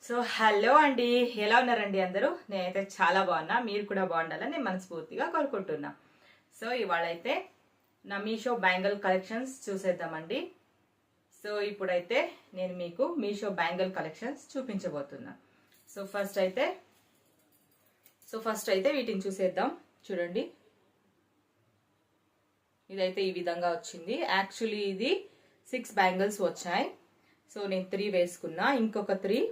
So hello అండి, ఎలా ఉన్నారండి అందరూ? నేనైతే చాలా బాగున్నా, మీరు కూడా బాగుండాలని నేను మనస్ఫూర్తిగా కోరుకుంటున్నా. సో ఇవాళైతే నా మీషో బ్యాంగిల్ కలెక్షన్స్ చూసేద్దామండి. సో ఇప్పుడైతే నేను మీకు మీషో బ్యాంగిల్ కలెక్షన్స్ చూపించబోతున్నా. సో ఫస్ట్ అయితే వీటిని చూసేద్దాం. చూడండి, ఇదైతే ఈ విధంగా వచ్చింది. యాక్చువల్లీ ఇది 6 బ్యాంగిల్స్ వచ్చాయి. సో నేను 3 వేసుకున్నా, ఇంకొక 3.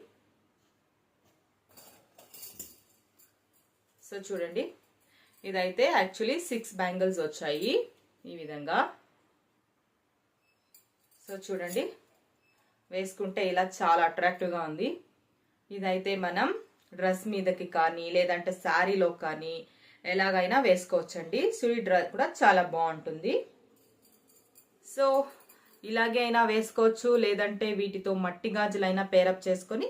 సో చూడండి, ఇదైతే యాక్చువల్లీ 6 బ్యాంగిల్స్ వచ్చాయి ఈ విధంగా. సో చూడండి, వేసుకుంటే ఇలా చాలా అట్రాక్టివ్గా ఉంది. ఇదైతే మనం డ్రెస్ మీదకి కానీ లేదంటే శారీలో కానీ ఎలాగైనా వేసుకోవచ్చండి. సుడి డ్రెస్ కూడా చాలా బాగుంటుంది. సో ఇలాగే అయినా వేసుకోవచ్చు, లేదంటే వీటితో మట్టి గాజులైనా పేరప్ చేసుకొని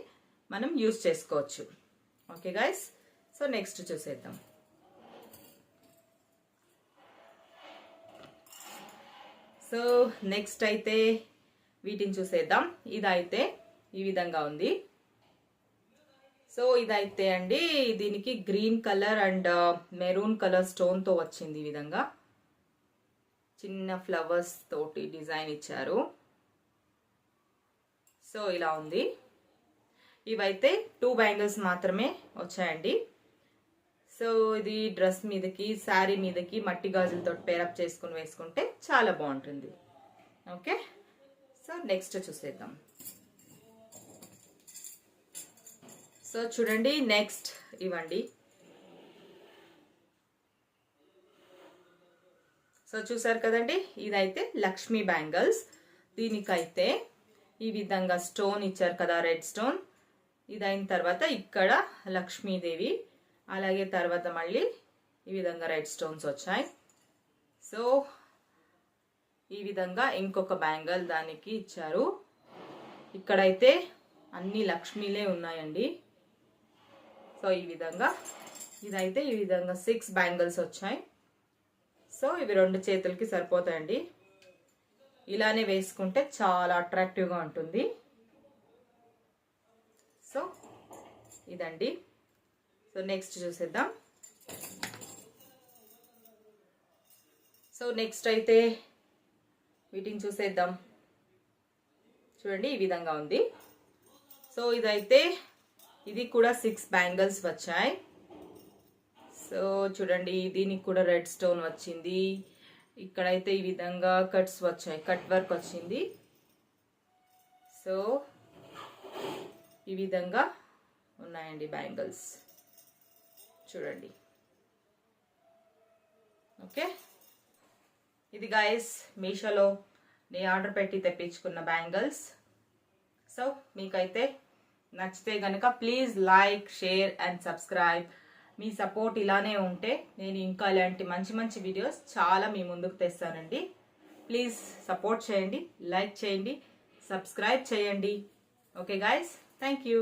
మనం యూజ్ చేసుకోవచ్చు. ఓకే గైస్, సో నెక్స్ట్ చూసేద్దాం. సో నెక్స్ట్ అయితే వీటిని చూసేద్దాం. ఇదైతే ఈ విధంగా ఉంది. సో ఇదైతే అండి, దీనికి green colour and maroon colour స్టోన్తో వచ్చింది. ఈ విధంగా చిన్న ఫ్లవర్స్ తోటి డిజైన్ ఇచ్చారు. సో ఇలా ఉంది. ఇవైతే 2 బ్యాంగిల్స్ మాత్రమే వచ్చాయండి. సో ఇది డ్రెస్ మీదకి శారీ మీదకి మట్టి గాజులతో పేరప్ చేసుకుని వేసుకుంటే చాలా బాగుంటుంది. ఓకే, సో నెక్స్ట్ చూసేద్దాం. సో చూడండి, నెక్స్ట్ ఇవ్వండి. సో చూసారు కదండి, ఇదైతే లక్ష్మీ బ్యాంగిల్స్. దీనికైతే ఈ విధంగా స్టోన్ ఇచ్చారు కదా, రెడ్ స్టోన్. ఇదైన తర్వాత ఇక్కడ లక్ష్మీదేవి, అలాగే తర్వాత మళ్ళీ ఈ విధంగా రెడ్ స్టోన్స్ వచ్చాయి. సో ఈ విధంగా ఇంకొక బ్యాంగిల్ దానికి ఇచ్చారు. ఇక్కడైతే అన్ని లక్ష్మీలే ఉన్నాయండి. సో ఈ విధంగా ఇదైతే ఈ విధంగా 6 బ్యాంగిల్స్ వచ్చాయి. సో ఇవి 2 చేతులకి సరిపోతాయండి. ఇలానే వేసుకుంటే చాలా అట్రాక్టివ్గా ఉంటుంది. సో ఇదండి. సో నెక్స్ట్ చూసేద్దాం. సో నెక్స్ట్ అయితే వీటిని చూసేద్దాం. చూడండి, ఈ విధంగా ఉంది. సో ఇదైతే ఇది కూడా 6 బ్యాంగిల్స్ వచ్చాయి. సో చూడండి, దీనికి కూడా రెడ్ స్టోన్ వచ్చింది. ఇక్కడైతే ఈ విధంగా కట్స్ వచ్చాయి, కట్ వర్క్ వచ్చింది. సో ఈ విధంగా ఉన్నాయండి బ్యాంగిల్స్. చూడండి. ఓకే, ఇది గైస్ మీషోలో నేను ఆర్డర్ పెట్టి తెప్పించుకున్న బ్యాంగిల్స్. సో మీకైతే నచ్చితే కనుక please like, share and subscribe. Me support ఇలానే ఉంటే నేను ఇంకా ఇలాంటి మంచి మంచి వీడియోస్ చాలా మీ ముందుకు తెస్తానండి. ప్లీజ్ సపోర్ట్ చేయండి, లైక్ చేయండి, సబ్స్క్రైబ్ చేయండి. Okay guys, thank you.